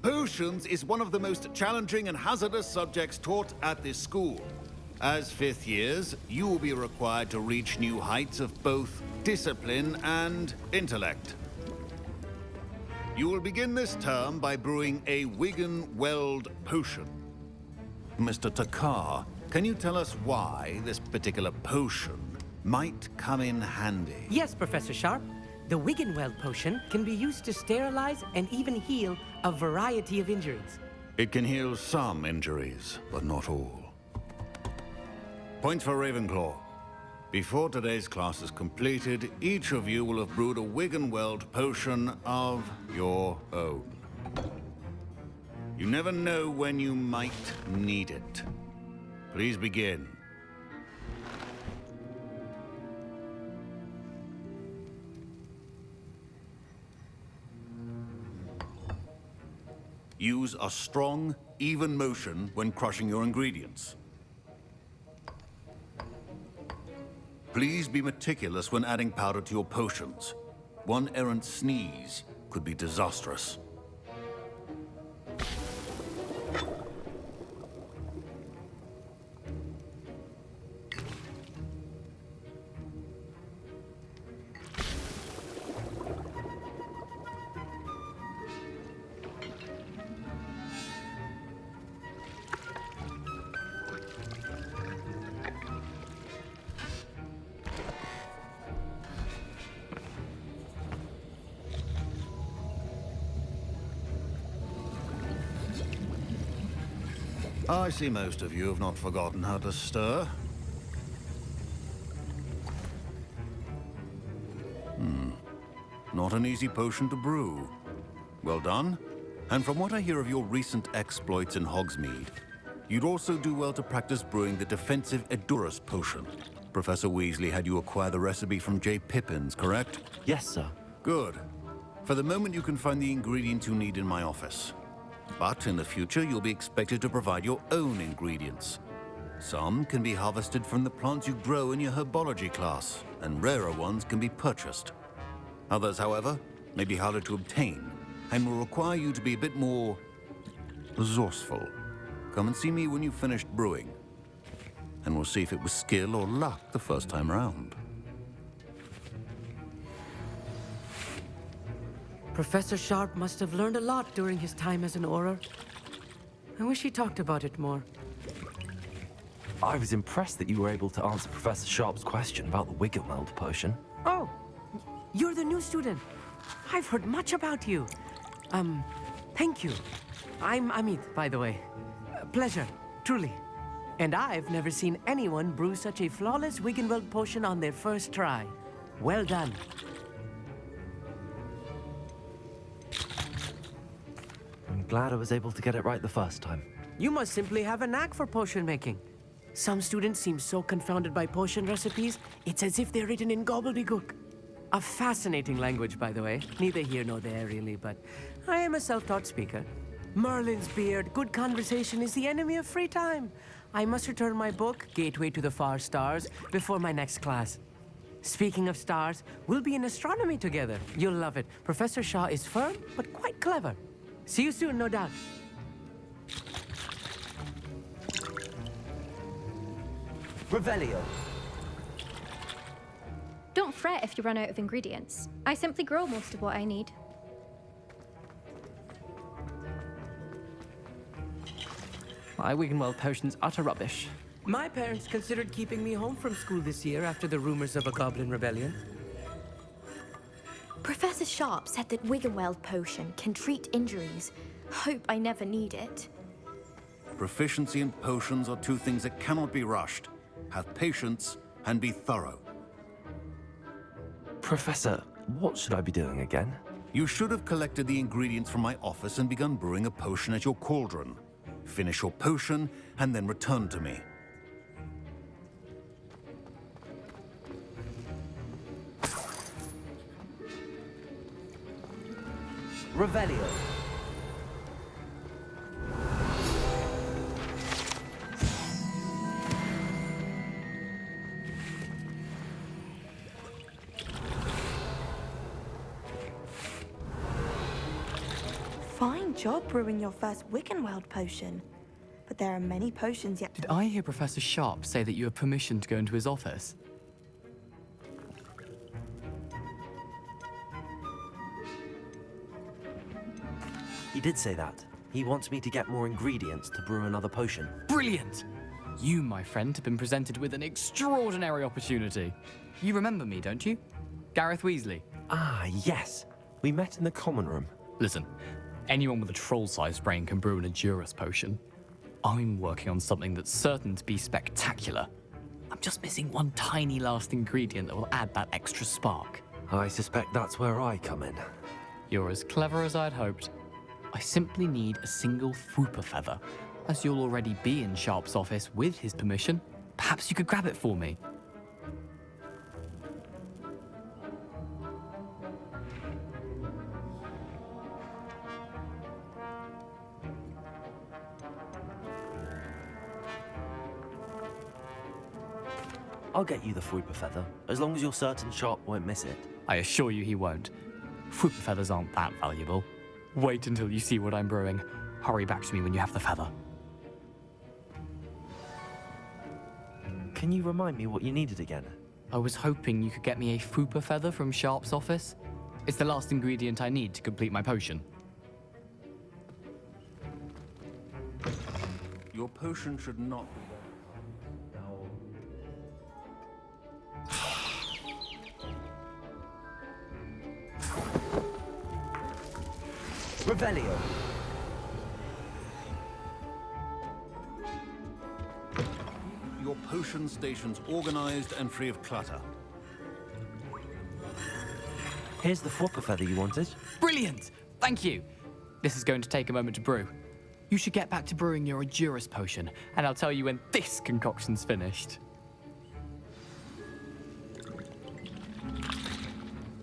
Potions is one of the most challenging and hazardous subjects taught at this school. As fifth years, you will be required to reach new heights of both discipline and intellect. You will begin this term by brewing a Wiggenweld potion. Mr. Takar, can you tell us why this particular potion might come in handy? Yes, Professor Sharp. The Wiggenweld potion can be used to sterilize and even heal a variety of injuries. It can heal some injuries, but not all. Points for Ravenclaw. Before today's class is completed, each of you will have brewed a Wiggenweld potion of your own. You never know when you might need it. Please begin. Use a strong, even motion when crushing your ingredients. Please be meticulous when adding powder to your potions. One errant sneeze could be disastrous. I see most of you have not forgotten how to stir. Not an easy potion to brew. Well done. And from what I hear of your recent exploits in Hogsmeade, you'd also do well to practice brewing the defensive Edurus potion. Professor Weasley had you acquire the recipe from J. Pippins, correct? Yes, sir. Good. For the moment, you can find the ingredients you need in my office. But in the future, you'll be expected to provide your own ingredients. Some can be harvested from the plants you grow in your herbology class, and rarer ones can be purchased. Others, however, may be harder to obtain, and will require you to be a bit more resourceful. Come and see me when you've finished brewing, and we'll see if it was skill or luck the first time round. Professor Sharp must have learned a lot during his time as an Auror. I wish he talked about it more. I was impressed that you were able to answer Professor Sharp's question about the Wiggenweld potion. Oh, you're the new student. I've heard much about you. Thank you. I'm Amit, by the way. Pleasure, truly. And I've never seen anyone brew such a flawless Wiggenweld potion on their first try. Well done. I'm glad I was able to get it right the first time. You must simply have a knack for potion making. Some students seem so confounded by potion recipes, it's as if they're written in gobbledygook. A fascinating language, by the way. Neither here nor there, really, but I am a self-taught speaker. Merlin's beard, good conversation is the enemy of free time. I must return my book, Gateway to the Far Stars, before my next class. Speaking of stars, we'll be in astronomy together. You'll love it. Professor Shaw is firm, but quite clever. See you soon, no doubt. Revelio. Don't fret if you run out of ingredients. I simply grow most of what I need. My Wiggenweld potion's utter rubbish. My parents considered keeping me home from school this year after the rumors of a goblin rebellion. Professor Sharp said that Wiggenweld potion can treat injuries. Hope I never need it. Proficiency in potions are two things that cannot be rushed. Have patience and be thorough. Professor, what should I be doing again? You should have collected the ingredients from my office and begun brewing a potion at your cauldron. Finish your potion and then return to me. Revelio. Fine job brewing your first Wiggenweld potion. But there are many potions yet. Did I hear Professor Sharp say that you have permission to go into his office? He did say that. He wants me to get more ingredients to brew another potion. Brilliant! You, my friend, have been presented with an extraordinary opportunity. You remember me, don't you? Gareth Weasley. Ah, yes. We met in the common room. Listen, anyone with a troll-sized brain can brew an Edurus potion. I'm working on something that's certain to be spectacular. I'm just missing one tiny last ingredient that will add that extra spark. I suspect that's where I come in. You're as clever as I'd hoped. I simply need a single Fwooper feather. As you'll already be in Sharp's office with his permission, perhaps you could grab it for me. I'll get you the Fwooper feather, as long as you're certain Sharp won't miss it. I assure you he won't. Fwooper feathers aren't that valuable. Wait until you see what I'm brewing. Hurry back to me when you have the feather. Can you remind me what you needed again? I was hoping you could get me a Fwooper feather from Sharp's office. It's the last ingredient I need to complete my potion. Your potion should not be there. Revelio. Your potion station's organized and free of clutter. Here's the Fwooper feather you wanted. Brilliant! Thank you! This is going to take a moment to brew. You should get back to brewing your Edurus potion, and I'll tell you when this concoction's finished.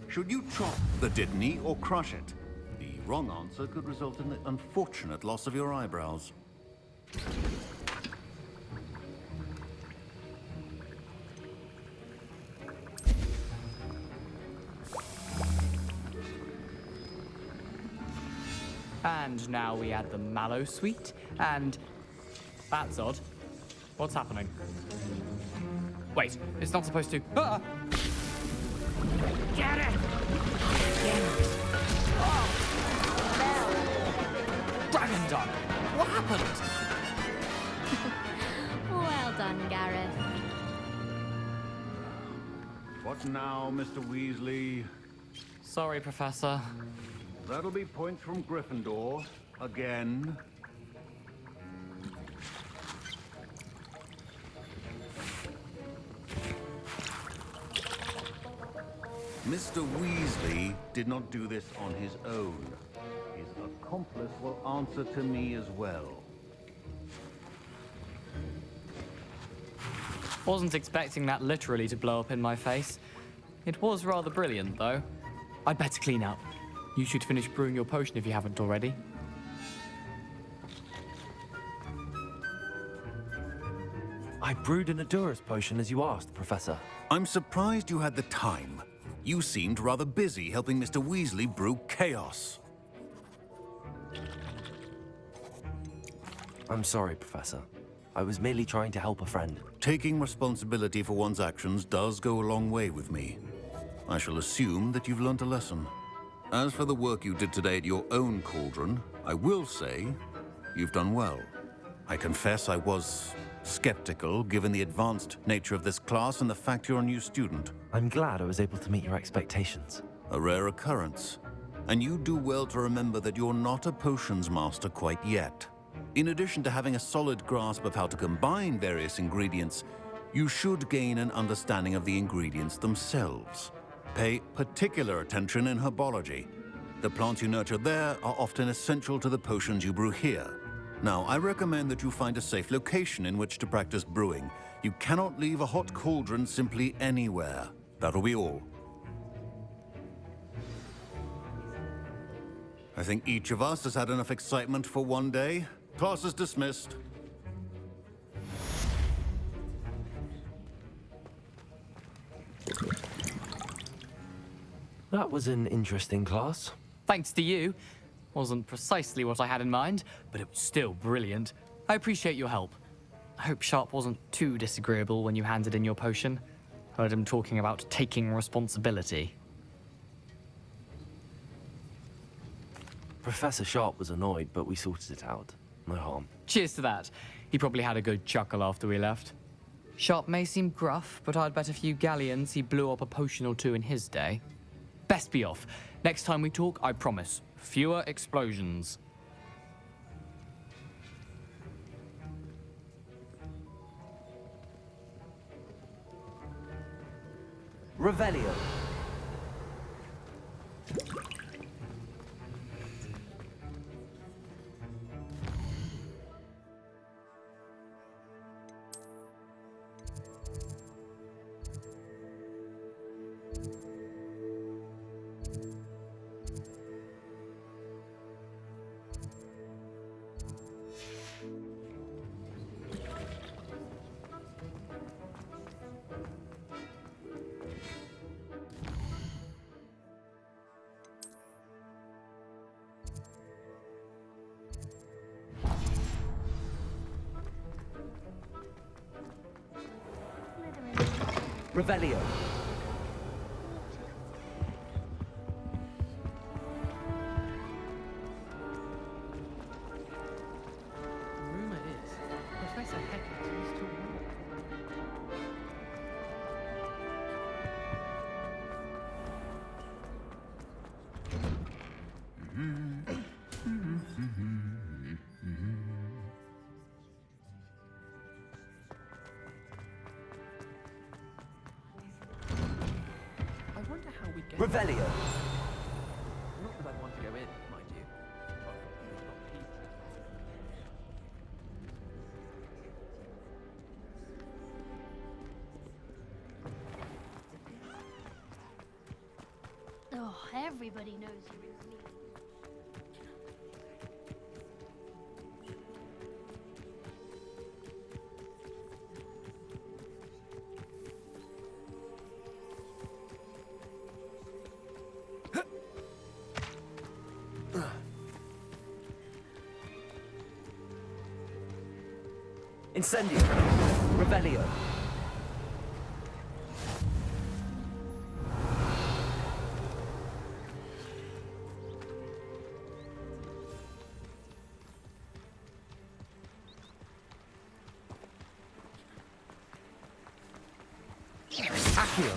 Should you chop the Dittany or crush it? The wrong answer could result in the unfortunate loss of your eyebrows. And now we add the mallow sweet, and... That's odd. What's happening? Wait, it's not supposed to... Ah! Get it! Oh! Dragon Dog! What happened? Well done, Gareth. What now, Mr. Weasley? Sorry, Professor. That'll be points from Gryffindor. Again. Mr. Weasley did not do this on his own. His accomplice will answer to me as well. Wasn't expecting that literally to blow up in my face. It was rather brilliant, though. I'd better clean up. You should finish brewing your potion if you haven't already. I brewed an Edurus potion as you asked, Professor. I'm surprised you had the time. You seemed rather busy helping Mr. Weasley brew chaos. I'm sorry, Professor. I was merely trying to help a friend. Taking responsibility for one's actions does go a long way with me. I shall assume that you've learnt a lesson. As for the work you did today at your own cauldron, I will say you've done well. I confess I was skeptical, given the advanced nature of this class and the fact you're a new student. I'm glad I was able to meet your expectations. A rare occurrence. And you do well to remember that you're not a potions master quite yet. In addition to having a solid grasp of how to combine various ingredients, you should gain an understanding of the ingredients themselves. Pay particular attention in herbology. The plants you nurture there are often essential to the potions you brew here. Now, I recommend that you find a safe location in which to practice brewing. You cannot leave a hot cauldron simply anywhere. That'll be all. I think each of us has had enough excitement for one day. Class is dismissed. That was an interesting class. Thanks to you. Wasn't precisely what I had in mind, but it was still brilliant. I appreciate your help. I hope Sharp wasn't too disagreeable when you handed in your potion. Heard him talking about taking responsibility. Professor Sharp was annoyed, but we sorted it out. No harm. Cheers to that. He probably had a good chuckle after we left. Sharp may seem gruff, but I'd bet a few galleons he blew up a potion or two in his day. Best be off. Next time we talk, I promise, fewer explosions. Revelio. Revelio. Rumor is, Professor Hecat used to walk. I wonder how we get. Revelio. Not that I'd want to go in, mind you. Oh, everybody knows you as me. Incendio. Revelio. Accio.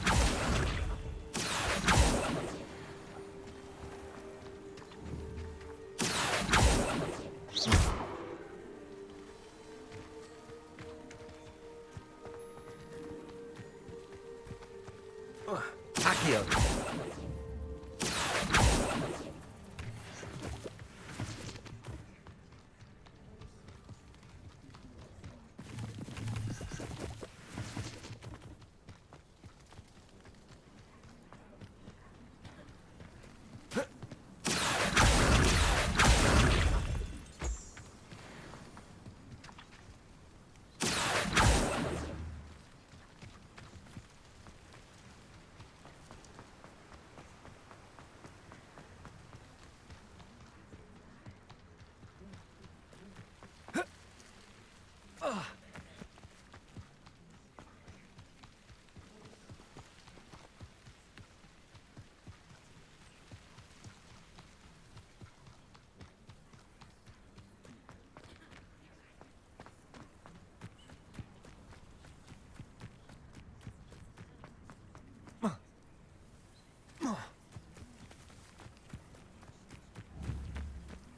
Accio.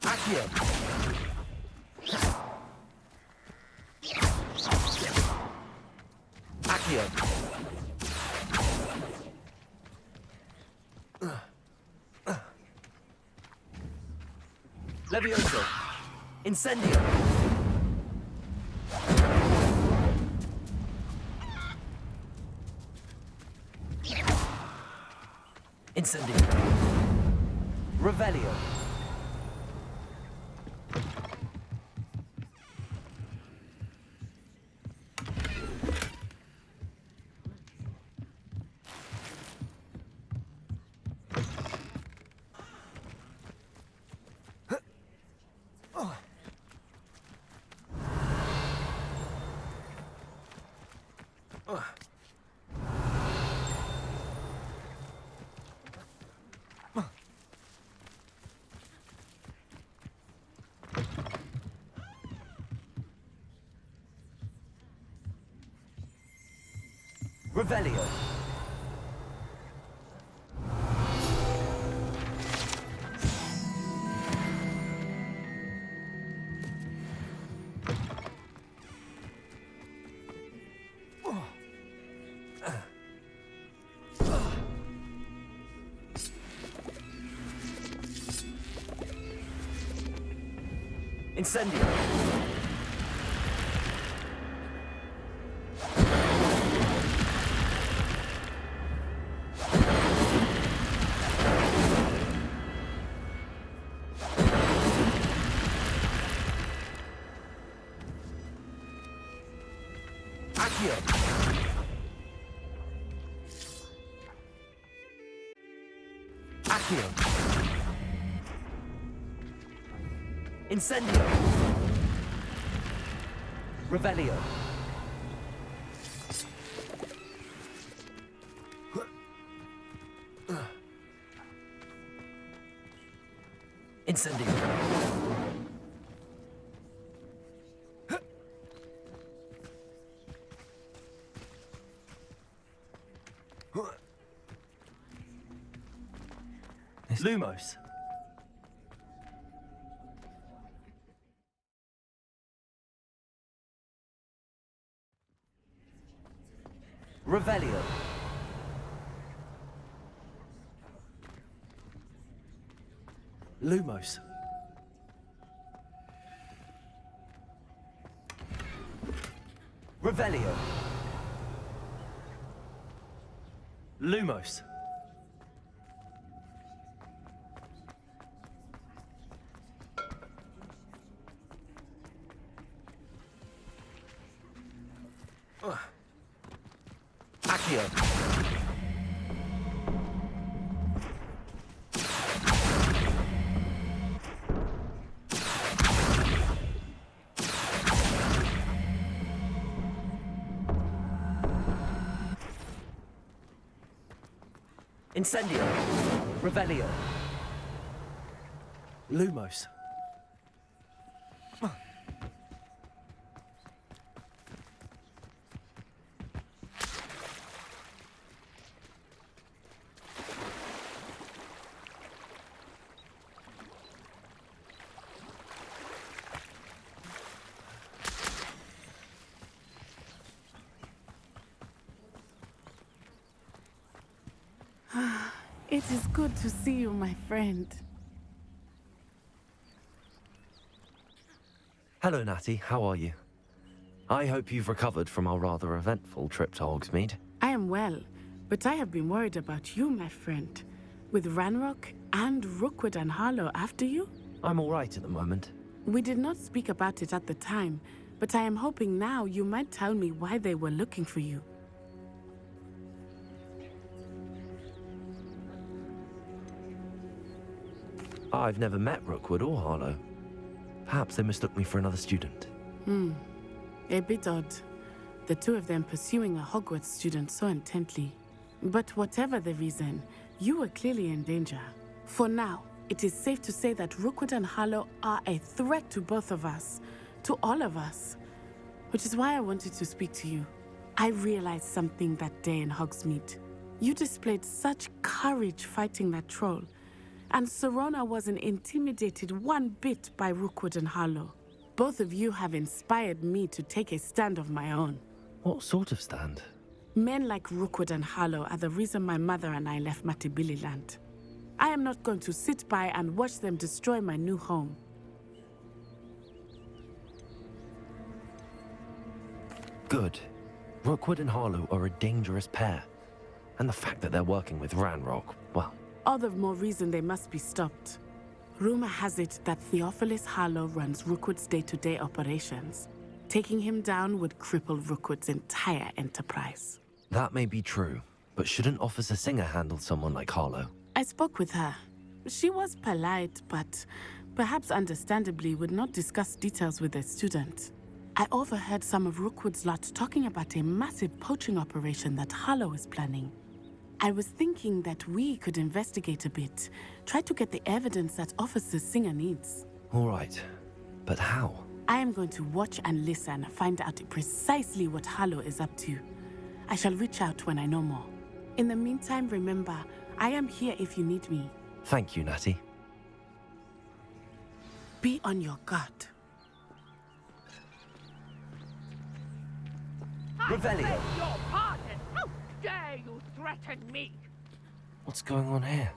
Accio. Accio. Levioso. Incendio. Incendio. Revelio. Revelio. Incendio. Accio. Accio. Incendio. Revelio. Incendio. Lumos. Revelio. Lumos. Revelio. Lumos. Accio. Incendio. Revelio. Lumos. It is good to see you, my friend. Hello, Natty. How are you? I hope you've recovered from our rather eventful trip to Hogsmeade. I am well, but I have been worried about you, my friend. With Ranrock and Rookwood and Harlow after you? I'm all right at the moment. We did not speak about it at the time, but I am hoping now you might tell me why they were looking for you. I've never met Rookwood or Harlow. Perhaps they mistook me for another student. A bit odd. The two of them pursuing a Hogwarts student so intently. But whatever the reason, you were clearly in danger. For now, it is safe to say that Rookwood and Harlow are a threat to both of us. To all of us. Which is why I wanted to speak to you. I realized something that day in Hogsmeade. You displayed such courage fighting that troll. And Serona wasn't intimidated one bit by Rookwood and Harlow. Both of you have inspired me to take a stand of my own. What sort of stand? Men like Rookwood and Harlow are the reason my mother and I left Matibili land. I am not going to sit by and watch them destroy my new home. Good. Rookwood and Harlow are a dangerous pair. And the fact that they're working with Ranrock, well... All the more reason they must be stopped. Rumor has it that Theophilus Harlow runs Rookwood's day-to-day operations. Taking him down would cripple Rookwood's entire enterprise. That may be true, but shouldn't Officer Singer handle someone like Harlow? I spoke with her. She was polite, but perhaps understandably would not discuss details with a student. I overheard some of Rookwood's lot talking about a massive poaching operation that Harlow is planning. I was thinking that we could investigate a bit, try to get the evidence that Officer Singer needs. All right, but how? I am going to watch and listen, find out precisely what Harlow is up to. I shall reach out when I know more. In the meantime, remember, I am here if you need me. Thank you, Natty. Be on your guard. Revelio! Your pardon! How dare you threaten me? What's going on here?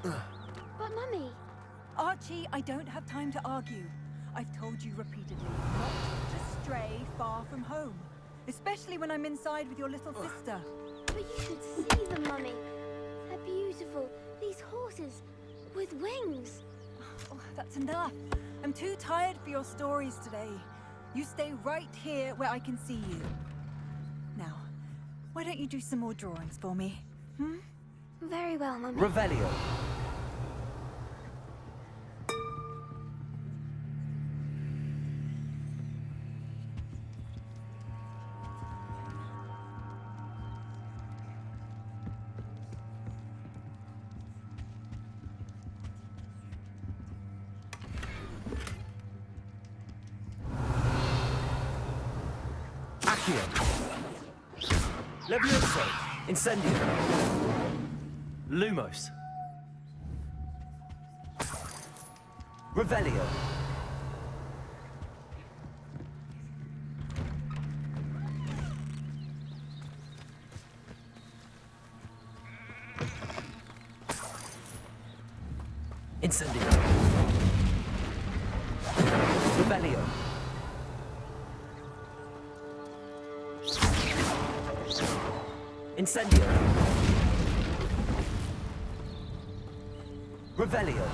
But Mummy, Archie, I don't have time to argue. I've told you repeatedly not to stray far from home. Especially when I'm inside with your little sister. but you should see them, Mummy. They're beautiful. These horses with wings. Oh, that's enough. I'm too tired for your stories today. You stay right here where I can see you. Now, why don't you do some more drawings for me? Hmm? Very well, Mummy. Revelio! Levioso! Incendio! Lumos! Revelio! Incendio! Revelio! Incendio! Revelio!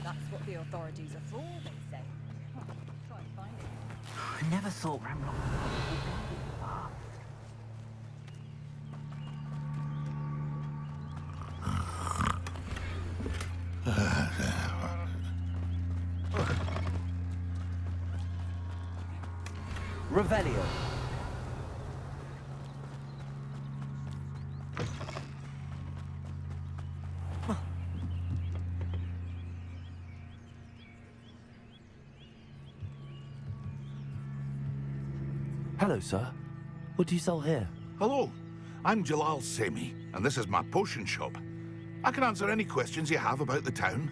That's what the authorities are for, they say. Try and find it. I never thought Ramrock would be this far. Revelio. Hello, sir. What do you sell here? Hello, I'm Jalal Semi, and this is my potion shop. I can answer any questions you have about the town.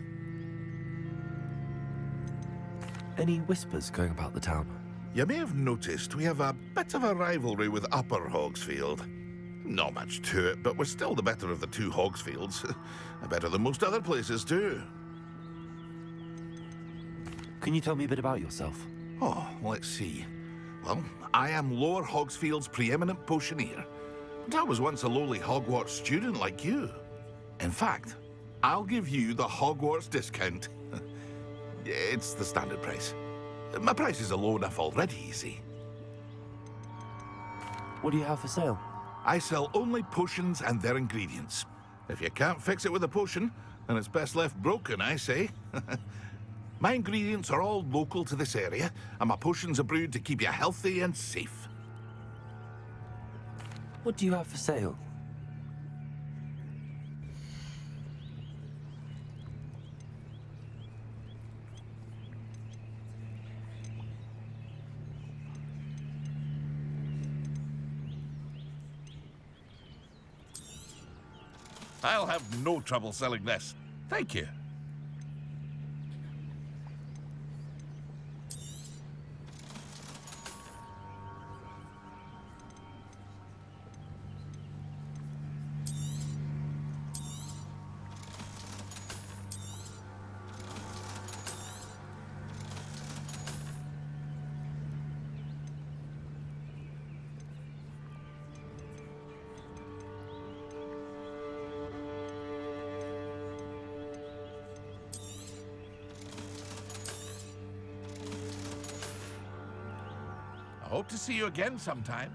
Any whispers going about the town? You may have noticed we have a bit of a rivalry with Upper Hogsfield. Not much to it, but we're still the better of the two Hogsfields. Better than most other places, too. Can you tell me a bit about yourself? Oh, let's see. Well, I am Lower Hogsfield's preeminent potioneer. But I was once a lowly Hogwarts student like you. In fact, I'll give you the Hogwarts discount. It's the standard price. My prices are low enough already, you see. What do you have for sale? I sell only potions and their ingredients. If you can't fix it with a potion, then it's best left broken, I say. My ingredients are all local to this area, and my potions are brewed to keep you healthy and safe. What do you have for sale? I'll have no trouble selling this. Thank you. hope to see you again sometime.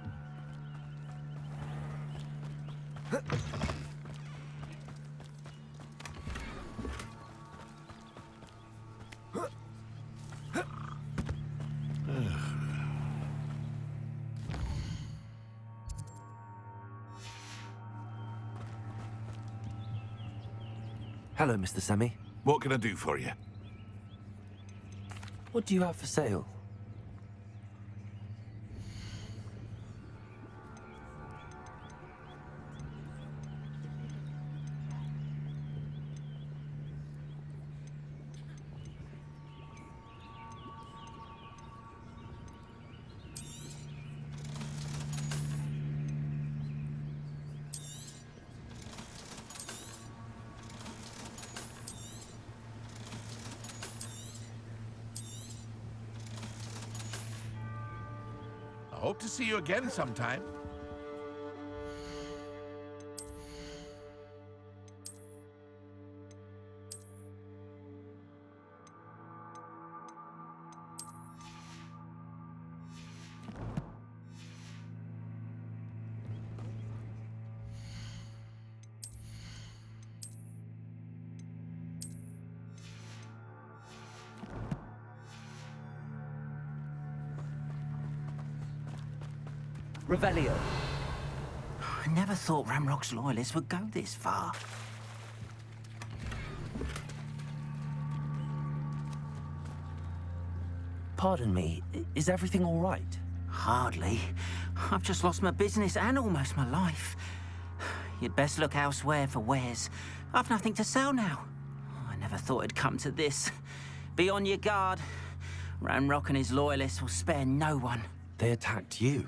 Hello, Mr. Semi. What can I do for you? What do you have for sale? I hope to see you again sometime. Revelio. I never thought Ramrock's loyalists would go this far. Pardon me, is everything all right? Hardly. I've just lost my business and almost my life. You'd best look elsewhere for wares. I've nothing to sell now. I never thought it'd come to this. Be on your guard. Ramrock and his loyalists will spare no one. They attacked you.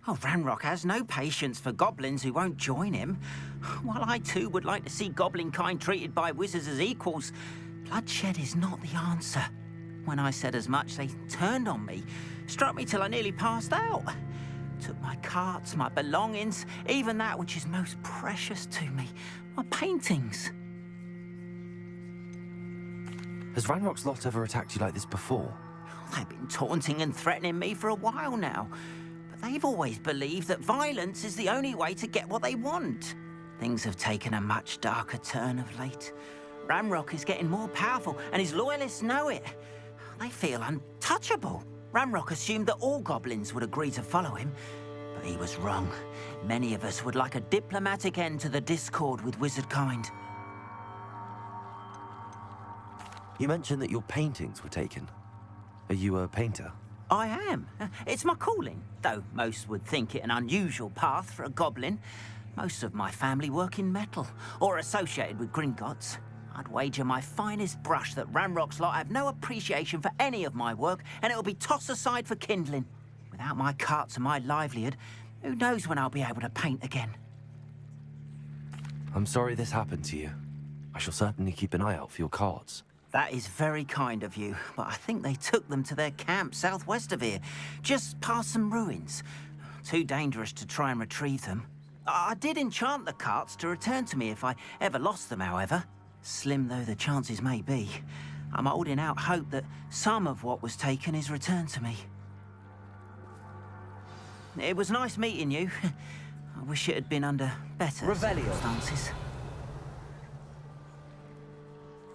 Oh, Ranrock has no patience for goblins who won't join him. While I too would like to see goblin kind treated by wizards as equals, bloodshed is not the answer. When I said as much, they turned on me, struck me till I nearly passed out. Took my carts, my belongings, even that which is most precious to me, my paintings. Has Ranrock's lot ever attacked you like this before? They've been taunting and threatening me for a while now. They've always believed that violence is the only way to get what they want. Things have taken a much darker turn of late. Ramrock is getting more powerful, and his loyalists know it. They feel untouchable. Ramrock assumed that all goblins would agree to follow him, but he was wrong. Many of us would like a diplomatic end to the discord with wizard kind. You mentioned that your paintings were taken. Are you a painter? I am. It's my calling, though most would think it an unusual path for a goblin. Most of my family work in metal, or associated with Gringotts. I'd wager my finest brush that Ramrock's lot have no appreciation for any of my work, and it'll be tossed aside for kindling. Without my carts and my livelihood, who knows when I'll be able to paint again? I'm sorry this happened to you. I shall certainly keep an eye out for your carts. That is very kind of you, but I think they took them to their camp southwest of here, just past some ruins. Too dangerous to try and retrieve them. I did enchant the carts to return to me if I ever lost them, however. Slim though the chances may be, I'm holding out hope that some of what was taken is returned to me. It was nice meeting you. I wish it had been under better circumstances.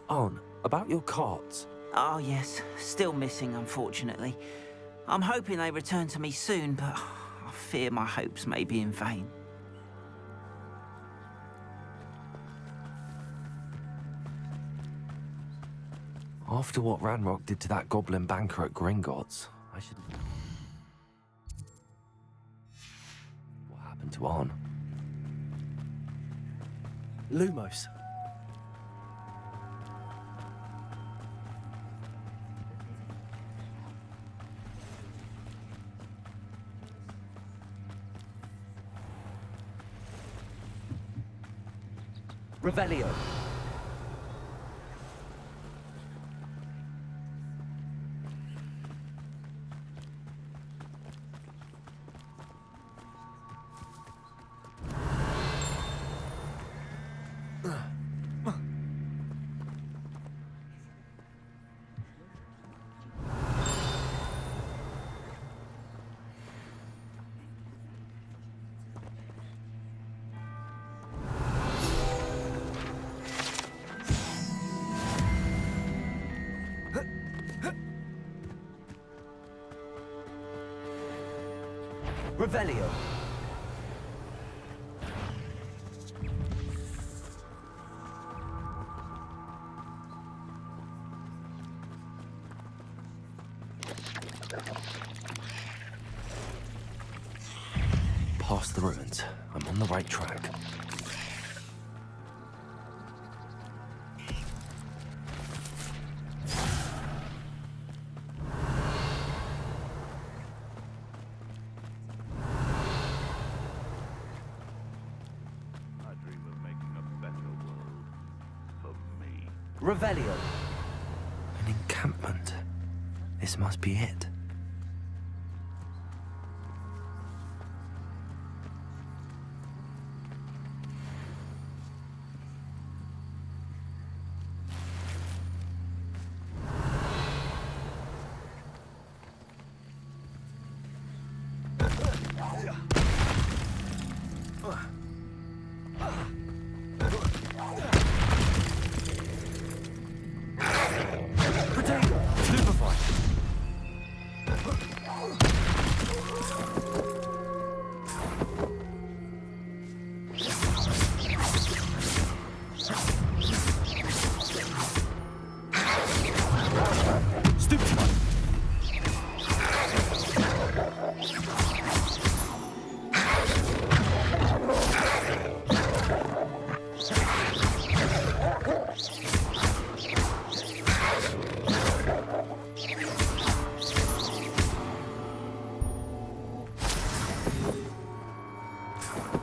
On, about your carts. Oh yes, still missing, unfortunately. I'm hoping they return to me soon, but I fear my hopes may be in vain. After what Ranrock did to that goblin banker at Gringotts, I should... What happened to On? Lumos. Revelio. Revelio. Past the ruins. I'm on the right track. Revelio. An encampment. This must be it.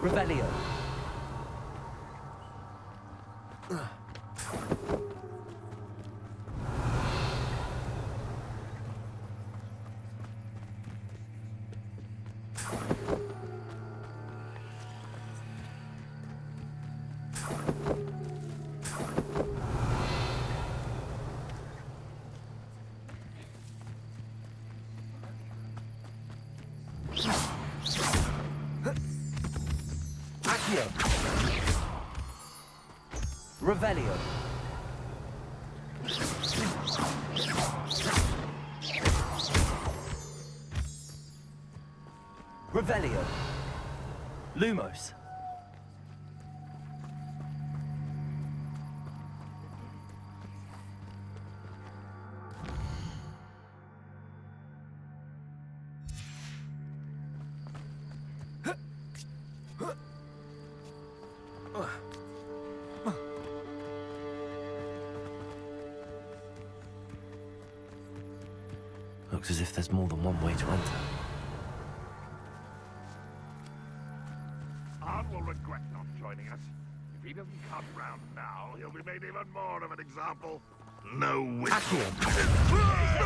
Revelio. Revelio. Revelio. Lumos. Looks as if there's more than one way to enter. Art will regret not joining us. If he doesn't come round now, he'll be made even more of an example. No wit.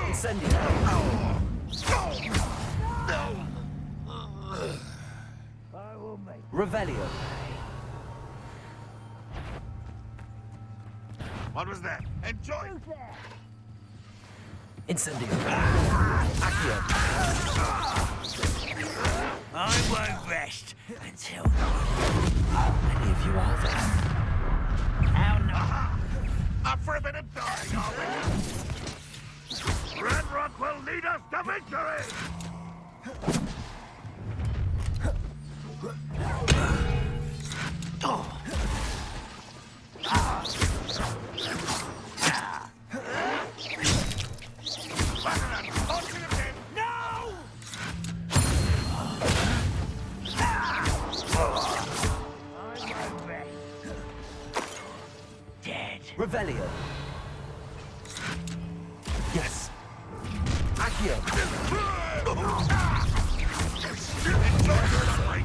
Incendio. I will make. Revelio. What was that? Enjoy. Incendio. I won't rest until Many of you are there. how not. Up for a bit of dying, are we? Red Rock will lead us to victory! Revelio. Yes. Accio.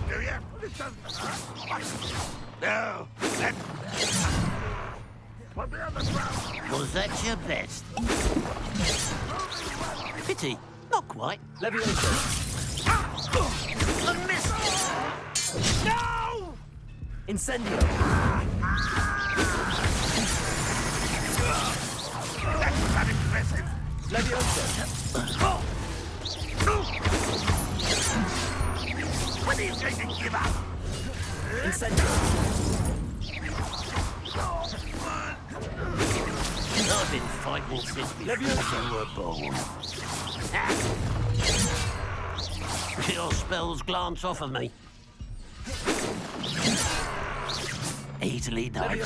Do you? This doesn't hurt. No. Put me on the ground. Was that your best? Pity. Not quite. Levioso. I missed. No! Incendio. That's not impressive. Levioso. When are you going to give up? Incendio. I've been fighting since before you were born. Your spells glance off of me. Easily done.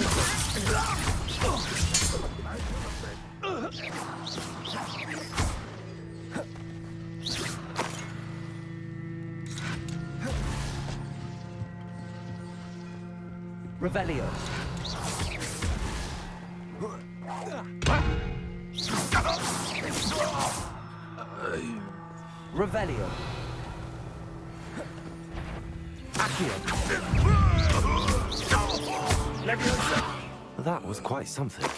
Revelio. Revelio. Accio. That was quite something.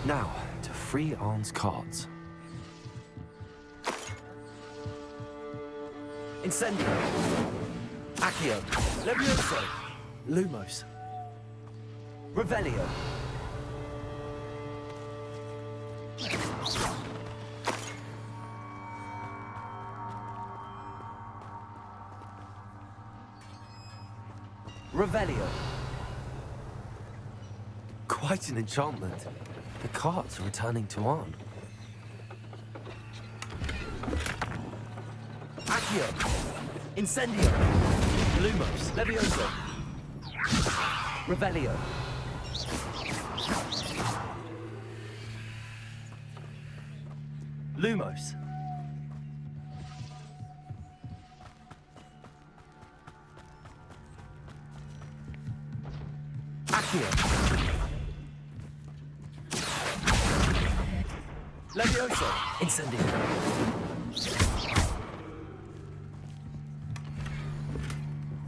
Now, to free Arn's cards. Incendio. Accio. Levioso. Lumos. Revelio. Revelio. Quite an enchantment. The cards are returning to Arn. Accio. Incendio. Lumos. Levioso. Revelio. Lumos. Accio. Levioso. Incendio.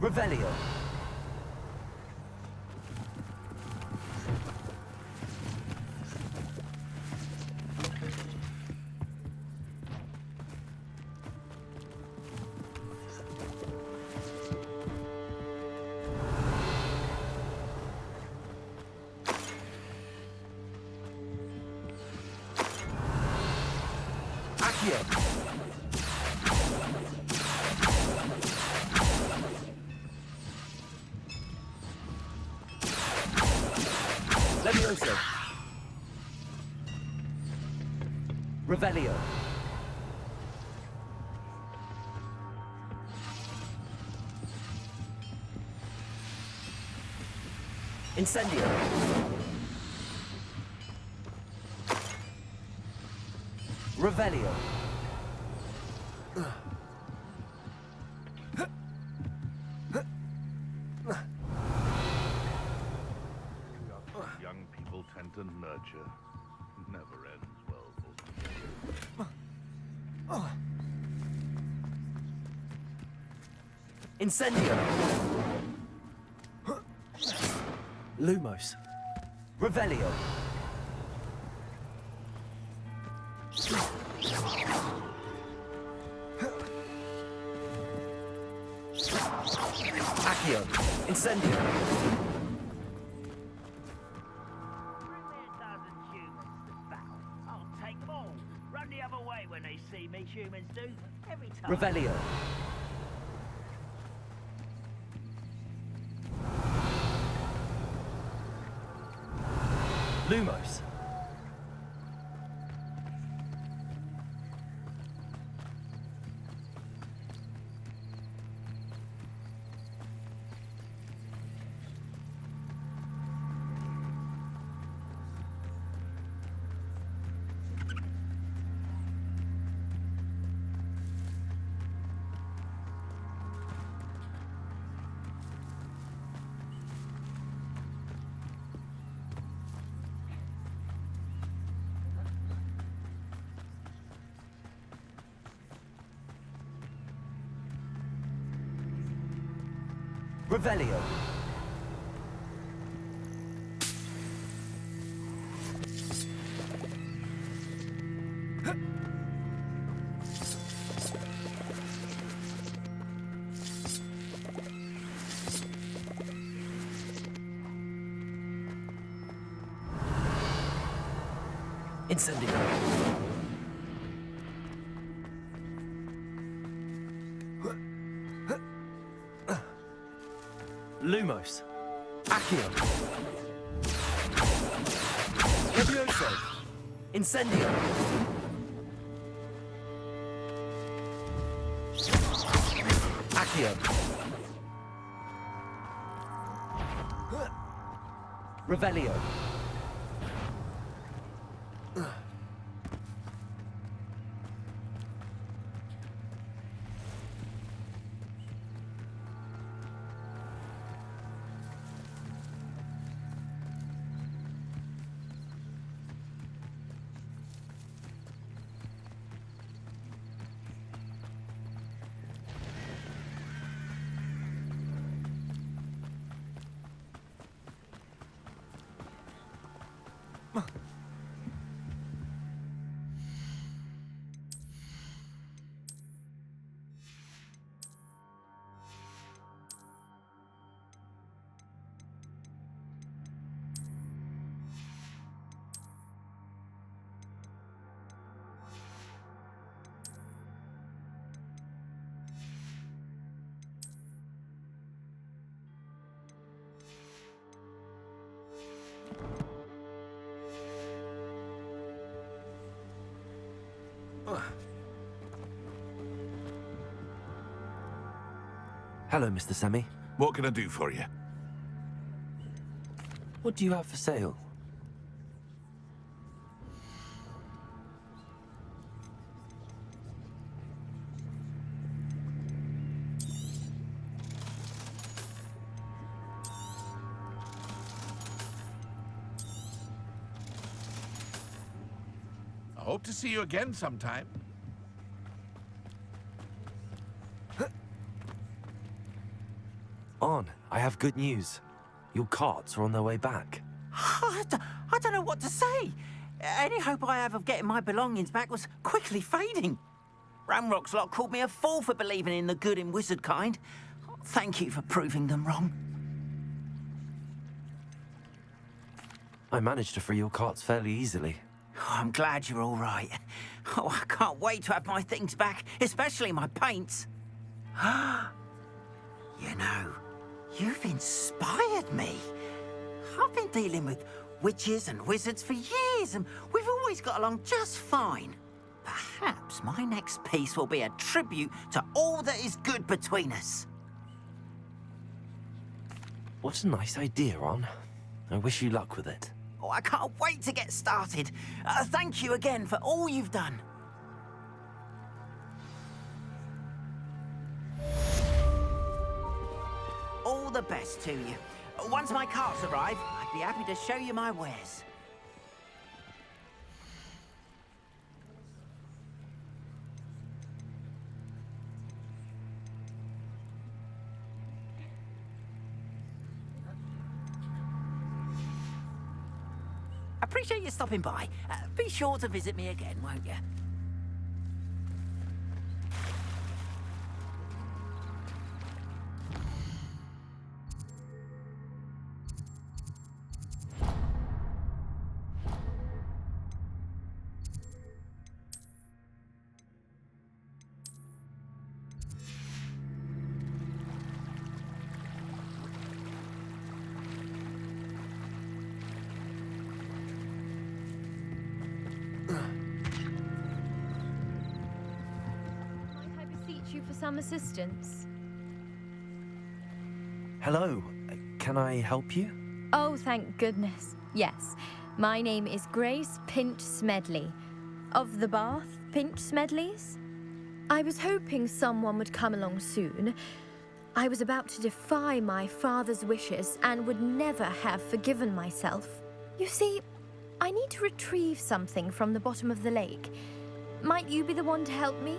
Revelio. Accio. Levioso. Revelio. Incendio. Revelio. Young people tend to nurture. Never ends well. Incendio. Lumos. Revelio. Accio. Incendio. I'll take them all. Run the other way when they see me, humans do. Every time. Revelio. Lumos. Revelio. Incendio. Lumos. Accio. Levioso. Incendio. Accio. Revelio. Hello, Mr. Semi. What can I do for you? What do you have for sale? I hope to see you again sometime. On, I have good news. Your carts are on their way back. I don't know what to say. Any hope I have of getting my belongings back was quickly fading. Ramrock's lot called me a fool for believing in the good in wizard kind. Thank you for proving them wrong. I managed to free your carts fairly easily. Oh, I'm glad you're all right. Oh, I can't wait to have my things back, especially my paints. You know, you've inspired me. I've been dealing with witches and wizards for years, and we've always got along just fine. Perhaps my next piece will be a tribute to all that is good between us. What a nice idea, On. I wish you luck with it. Oh, I can't wait to get started. Thank you again for all you've done. All the best to you. Once my carts arrive, I'd be happy to show you my wares. Appreciate you stopping by. Be sure to visit me again, won't you? Some assistance. Hello. Can I help you? Oh, thank goodness. Yes. My name is Grace Pinch Smedley. Of the Bath Pinch Smedleys? I was hoping someone would come along soon. I was about to defy my father's wishes and would never have forgiven myself. You see, I need to retrieve something from the bottom of the lake. Might you be the one to help me?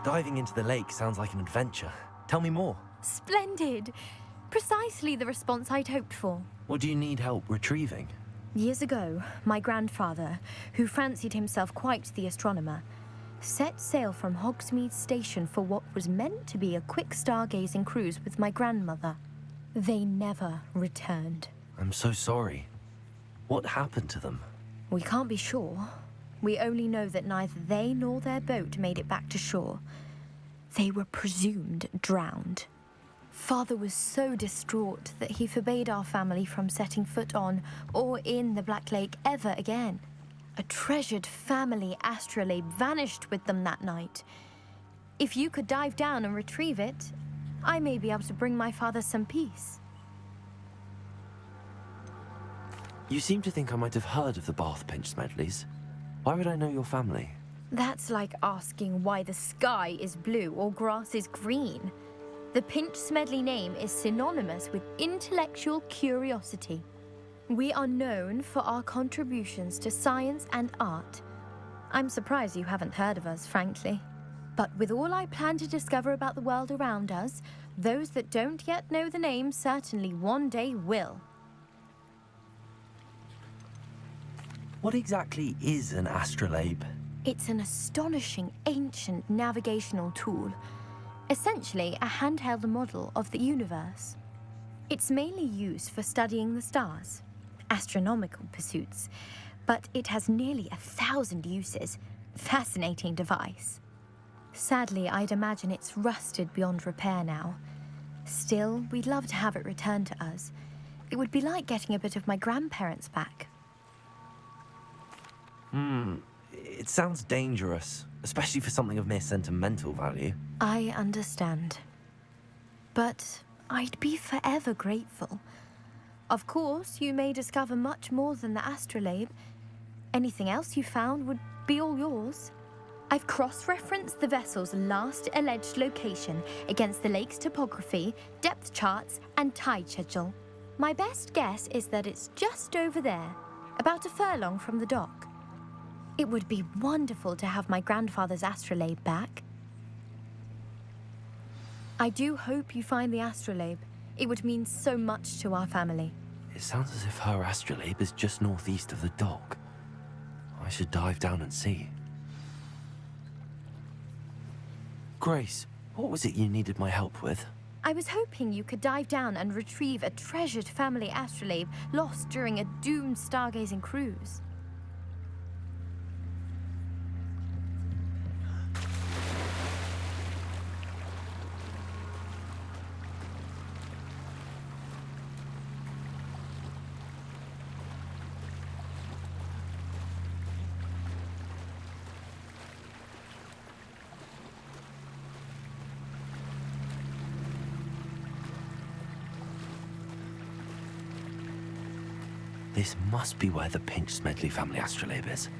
Diving into the lake sounds like an adventure. Tell me more. Splendid! Precisely the response I'd hoped for. What do you need help retrieving? Years ago, my grandfather, who fancied himself quite the astronomer, set sail from Hogsmeade Station for what was meant to be a quick stargazing cruise with my grandmother. They never returned. I'm so sorry. What happened to them? We can't be sure. We only know that neither they nor their boat made it back to shore. They were presumed drowned. Father was so distraught that he forbade our family from setting foot on or in the Black Lake ever again. A treasured family astrolabe vanished with them that night. If you could dive down and retrieve it, I may be able to bring my father some peace. You seem to think I might have heard of the Bath Pinch Smedleys. Why would I know your family? That's like asking why the sky is blue or grass is green. The Pinch Smedley name is synonymous with intellectual curiosity. We are known for our contributions to science and art. I'm surprised you haven't heard of us, frankly. But with all I plan to discover about the world around us, those that don't yet know the name certainly one day will. What exactly is an astrolabe? It's an astonishing ancient navigational tool. Essentially, a handheld model of the universe. It's mainly used for studying the stars, astronomical pursuits, but it has nearly 1,000 uses. Fascinating device. Sadly, I'd imagine it's rusted beyond repair now. Still, we'd love to have it returned to us. It would be like getting a bit of my grandparents back. It sounds dangerous, especially for something of mere sentimental value. I understand. But I'd be forever grateful. Of course, you may discover much more than the astrolabe. Anything else you found would be all yours. I've cross-referenced the vessel's last alleged location against the lake's topography, depth charts, and tide schedule. My best guess is that it's just over there, about a furlong from the dock. It would be wonderful to have my grandfather's astrolabe back. I do hope you find the astrolabe. It would mean so much to our family. It sounds as if her astrolabe is just northeast of the dock. I should dive down and see. Grace, what was it you needed my help with? I was hoping you could dive down and retrieve a treasured family astrolabe lost during a doomed stargazing cruise. This must be where the Pinch Smedley family astrolabe is.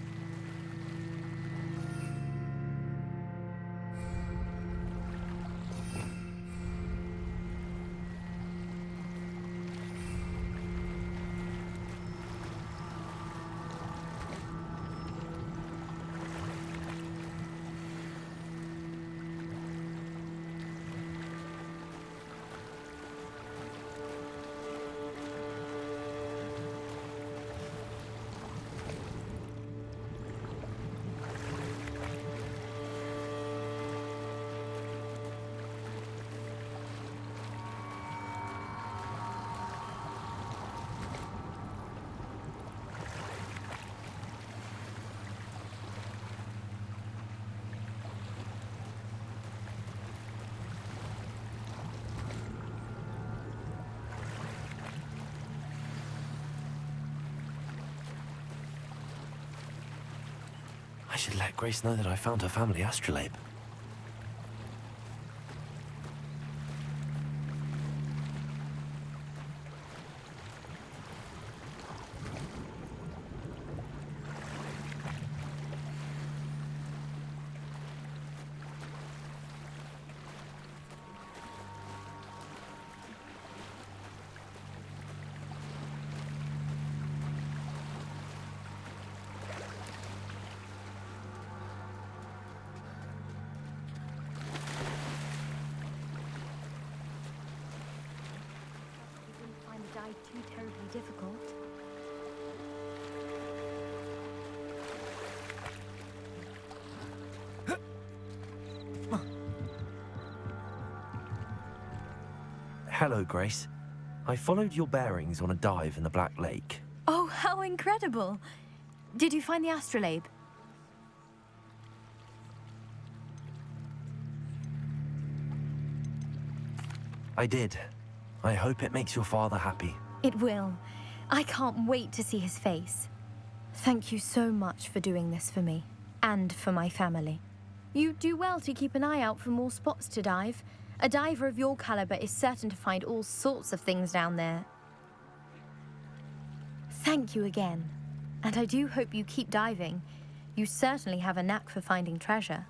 I should let Grace know that I found her family astrolabe. Too terribly difficult. Hello, Grace. I followed your bearings on a dive in the Black Lake. Oh, how incredible! Did you find the astrolabe? I did. I hope it makes your father happy. It will. I can't wait to see his face. Thank you so much for doing this for me, and for my family. You do well to keep an eye out for more spots to dive. A diver of your caliber is certain to find all sorts of things down there. Thank you again, and I do hope you keep diving. You certainly have a knack for finding treasure.